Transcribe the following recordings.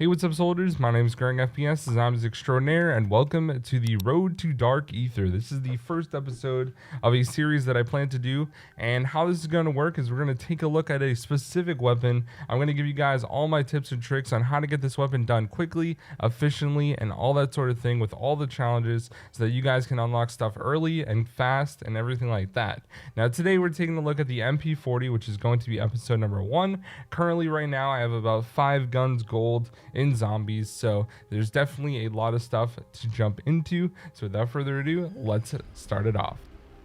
Hey, what's up, soldiers? My name is GregFPS, Zombies Extraordinaire, and welcome to the Road to Dark Ether. This is the first episode of a series that I plan to do, and how this is going to work is we're going to take a look at a specific weapon. I'm going to give you guys all my tips and tricks on how to get this weapon done quickly, efficiently, and all that sort of thing with all the challenges so that you guys can unlock stuff early and fast and everything like that. Now, today we're taking a look at the MP40, which is going to be episode number 1. Currently, right now, I have about 5 guns gold in zombies, so there's definitely a lot of stuff to jump into. So without further ado, let's start it off.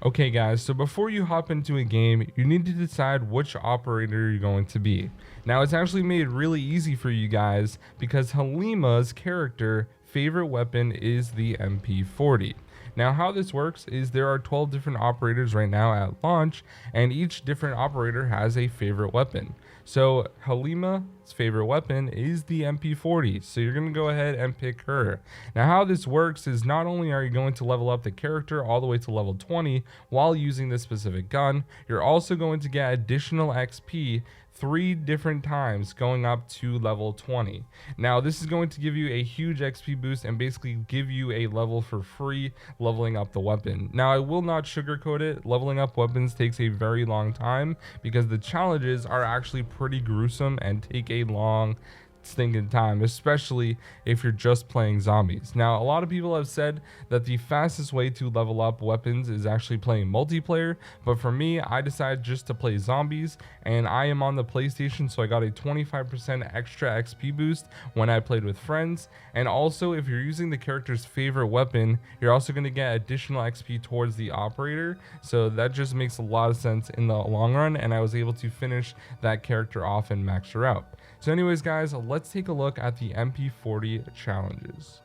Okay guys, so before you hop into a game, you need to decide which operator you're going to be. Now it's actually made really easy for you guys because Halima's character favorite weapon is the MP40. Now how this works is there are 12 different operators right now at launch, and each different operator has a favorite weapon. So Halima's favorite weapon is the MP40, so you're going to go ahead and pick her. Now how this works is not only are you going to level up the character all the way to level 20 while using this specific gun, you're also going to get additional XP 3 different times going up to level 20. Now this is going to give you a huge XP boost and basically give you a level for free leveling up the weapon. Now I will not sugarcoat it, leveling up weapons takes a very long time because the challenges are actually pretty gruesome and take a long stinking time, especially if you're just playing zombies. Now a lot of people have said that the fastest way to level up weapons is actually playing multiplayer, but for me I decided just to play zombies, and I am on the PlayStation, so I got a 25% extra XP boost when I played with friends. And also if you're using the character's favorite weapon, you're also going to get additional XP towards the operator, so that just makes a lot of sense in the long run, and I was able to finish that character off and max her out. So anyways guys, let's take a look at the MP40 challenges.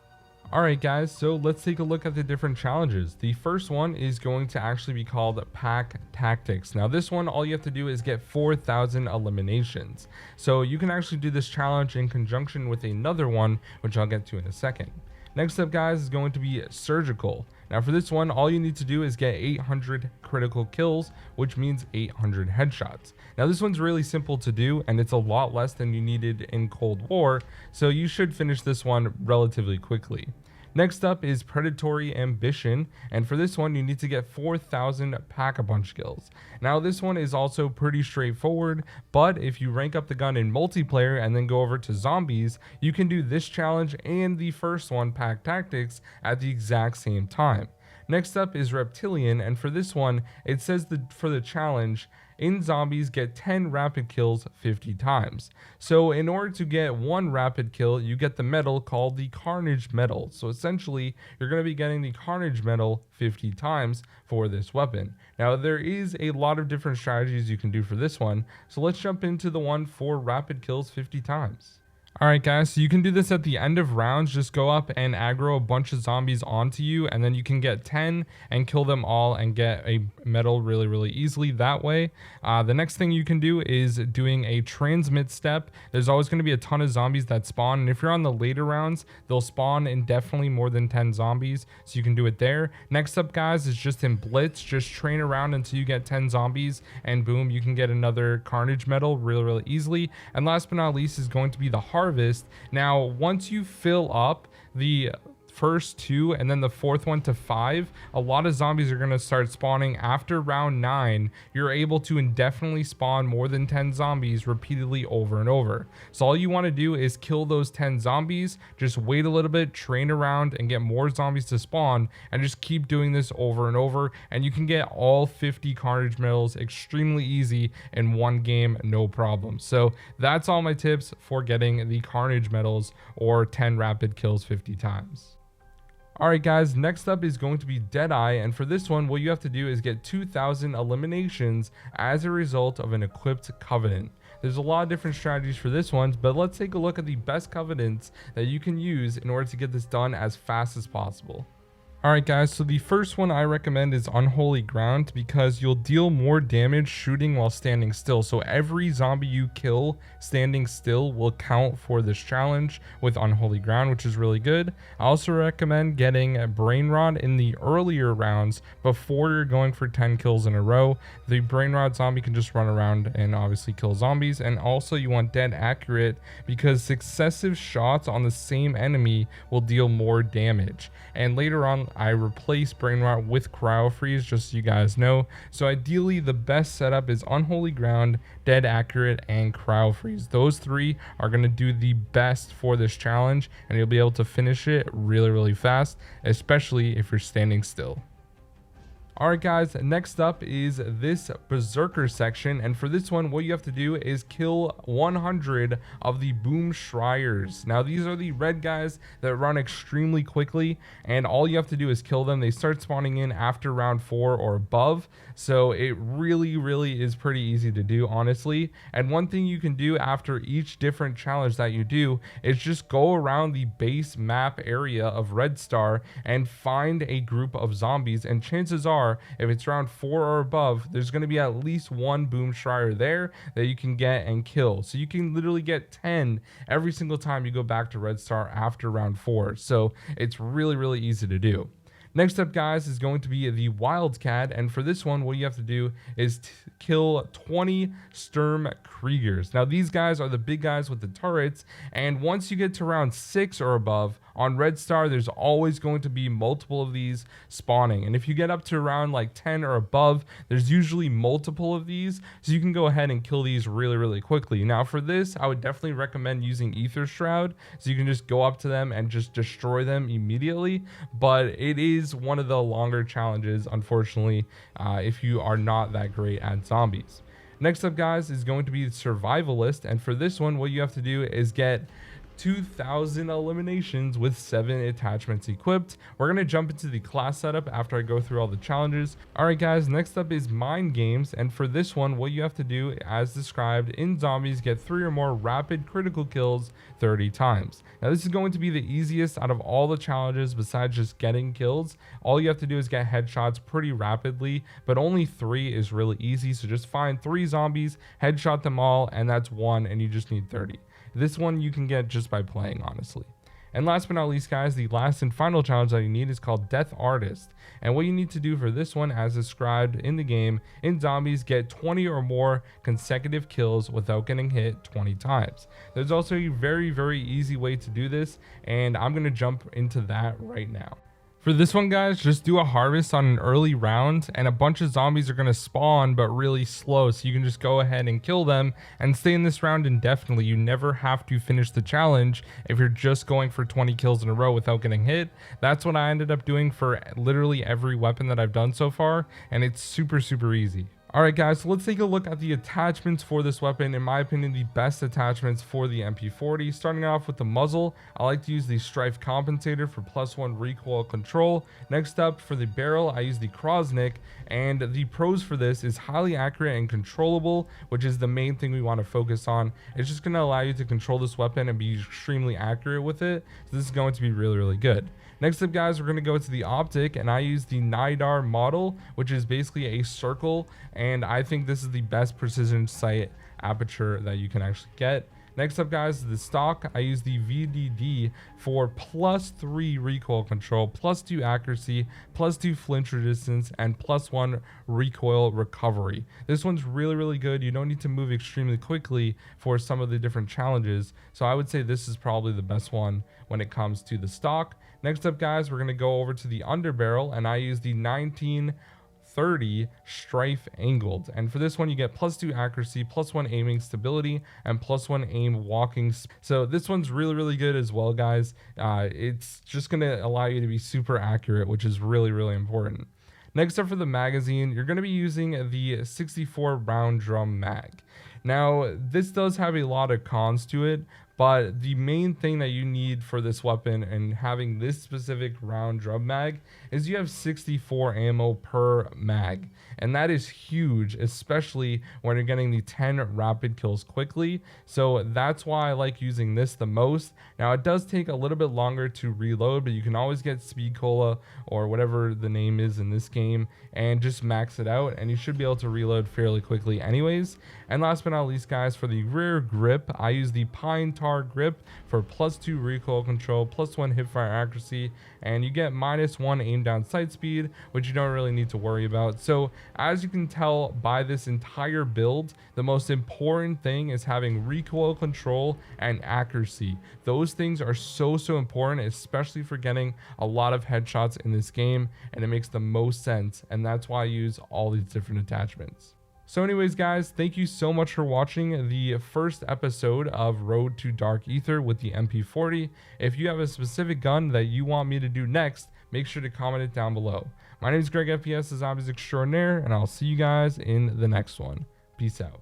Alright guys, so let's take a look at the different challenges. The first one is going to actually be called Pack Tactics. Now this one, all you have to do is get 4,000 eliminations. So you can actually do this challenge in conjunction with another one, which I'll get to in a second. Next up guys is going to be Surgical. Now for this one, all you need to do is get 800 critical kills, which means 800 headshots. Now this one's really simple to do, and it's a lot less than you needed in Cold War, so you should finish this one relatively quickly. Next up is Predatory Ambition, and for this one you need to get 4,000 Pack-a-Punch kills. Now this one is also pretty straightforward, but if you rank up the gun in multiplayer and then go over to zombies, you can do this challenge and the first one, Pack Tactics, at the exact same time. Next up is Reptilian, and for this one it says that for the challenge, in zombies get 10 rapid kills 50 times. So in order to get 1 rapid kill, you get the medal called the Carnage Medal. So essentially you're going to be getting the Carnage Medal 50 times for this weapon. Now there is a lot of different strategies you can do for this one, so let's jump into the one for rapid kills 50 times. Alright guys, so you can do this at the end of rounds. Just go up and aggro a bunch of zombies onto you, and then you can get 10 and kill them all and get a medal really easily that way. The next thing you can do is doing a transmit step. There's always going to be a ton of zombies that spawn, and if you're on the later rounds, they'll spawn indefinitely more than 10 zombies, so you can do it there. Next up guys is just in Blitz. Just train around until you get 10 zombies, and boom, you can get another Carnage Medal really easily. And last but not least is going to be the Harvest. Now once you fill up the first 2 and then the 4th one to 5, a lot of zombies are going to start spawning. After round 9, you're able to indefinitely spawn more than 10 zombies repeatedly over and over. So all you want to do is kill those 10 zombies, just wait a little bit, train around, and get more zombies to spawn, and just keep doing this over and over, and you can get all 50 Carnage Medals extremely easy in one game, no problem. So that's all my tips for getting the Carnage Medals, or 10 rapid kills 50 times. Alright guys, next up is going to be Deadeye, and for this one what you have to do is get 2,000 eliminations as a result of an equipped Covenant. There's a lot of different strategies for this one, but let's take a look at the best Covenants that you can use in order to get this done as fast as possible. Alright guys, so the first one I recommend is Unholy Ground because you'll deal more damage shooting while standing still. So every zombie you kill standing still will count for this challenge with Unholy Ground, which is really good. I also recommend getting a Brain Rod in the earlier rounds before you're going for 10 kills in a row. The Brain Rod zombie can just run around and obviously kill zombies. And also you want Dead Accurate because successive shots on the same enemy will deal more damage. And later on, I replace Brain Rot with Cryo Freeze, just so you guys know. So ideally, the best setup is Unholy Ground, Dead Accurate, and Cryo Freeze. Those three are going to do the best for this challenge, and you'll be able to finish it really, really fast, especially if you're standing still. Alright guys, next up is this Berserker section, and for this one what you have to do is kill 100 of the Boom Schreiers. Now these are the red guys that run extremely quickly, and all you have to do is kill them. They start spawning in after round 4 or above, so it really is pretty easy to do, honestly. And one thing you can do after each different challenge that you do is just go around the base map area of Red Star and find a group of zombies, and chances are if it's round 4 or above, there's going to be at least one Boom Schreier there that you can get and kill. So you can literally get 10 every single time you go back to Red Star after round 4. So it's really easy to do. Next up guys is going to be the Wildcat, and for this one what you have to do is kill 20 Sturm Kriegers. Now these guys are the big guys with the turrets, and once you get to round 6 or above on Red Star, there's always going to be multiple of these spawning, and if you get up to around like 10 or above, there's usually multiple of these, so you can go ahead and kill these really quickly. Now for this, I would definitely recommend using Aether Shroud, so you can just go up to them and just destroy them immediately, but it is one of the longer challenges, unfortunately, if you are not that great at zombies. Next up guys is going to be the Survivalist, and for this one what you have to do is get 2,000 eliminations with 7 attachments equipped. We're going to jump into the class setup after I go through all the challenges. Alright guys, next up is Mind Games, and for this one what you have to do, as described in zombies, get 3 or more rapid critical kills 30 times. Now this is going to be the easiest out of all the challenges besides just getting kills. All you have to do is get headshots pretty rapidly, but only 3 is really easy, so just find 3 zombies, headshot them all, and that's 1, and you just need 30. This one you can get just by playing, honestly. And last but not least guys, the last and final challenge that you need is called Death Artist. And what you need to do for this one, as described in the game, in zombies, get 20 or more consecutive kills without getting hit 20 times. There's also a very easy way to do this, and I'm going to jump into that right now. For this one guys, just do a harvest on an early round, and a bunch of zombies are going to spawn but really slow, so you can just go ahead and kill them and stay in this round indefinitely. You never have to finish the challenge if you're just going for 20 kills in a row without getting hit. That's what I ended up doing for literally every weapon that I've done so far, and it's super easy. Alright guys, so let's take a look at the attachments for this weapon. In my opinion, the best attachments for the MP40. Starting off with the muzzle, I like to use the Strife Compensator for +1 recoil control. Next up, for the barrel, I use the Krosnik, and the pros for this is highly accurate and controllable, which is the main thing we want to focus on. It's just going to allow you to control this weapon and be extremely accurate with it, so this is going to be really good. Next up guys, we're going to go to the optic, and I use the Nidar model, which is basically a circle, and I think this is the best precision sight aperture that you can actually get. Next up guys is the stock. I use the VDD for +3 recoil control, +2 accuracy, +2 flinch resistance, and +1 recoil recovery. This one's really good. You don't need to move extremely quickly for some of the different challenges, so I would say this is probably the best one when it comes to the stock. Next up guys, we're going to go over to the underbarrel, and I use the 1930 Strife Angled, and for this one you get +2 accuracy, +1 aiming stability, and +1 aim walking. So this one's really good as well guys. It's just going to allow you to be super accurate, which is really important. Next up for the magazine, you're going to be using the 64 round drum mag. Now, this does have a lot of cons to it, but the main thing that you need for this weapon and having this specific round drum mag is you have 64 ammo per mag. And that is huge, especially when you're getting the 10 rapid kills quickly. So that's why I like using this the most. Now, it does take a little bit longer to reload, but you can always get Speed Cola or whatever the name is in this game and just max it out, and you should be able to reload fairly quickly anyways. And last but not least, guys, for the rear grip, I use the Pine Tar grip for +2 recoil control, +1 hipfire accuracy, and you get -1 aim down sight speed, which you don't really need to worry about. So as you can tell by this entire build, the most important thing is having recoil control and accuracy. Those things are so important, especially for getting a lot of headshots in this game, and it makes the most sense, and that's why I use all these different attachments. So anyways, guys, thank you so much for watching the first episode of Road to Dark Aether with the MP40. If you have a specific gun that you want me to do next, make sure to comment it down below. My name is GregFPS, the Zombies Extraordinaire, and I'll see you guys in the next one. Peace out.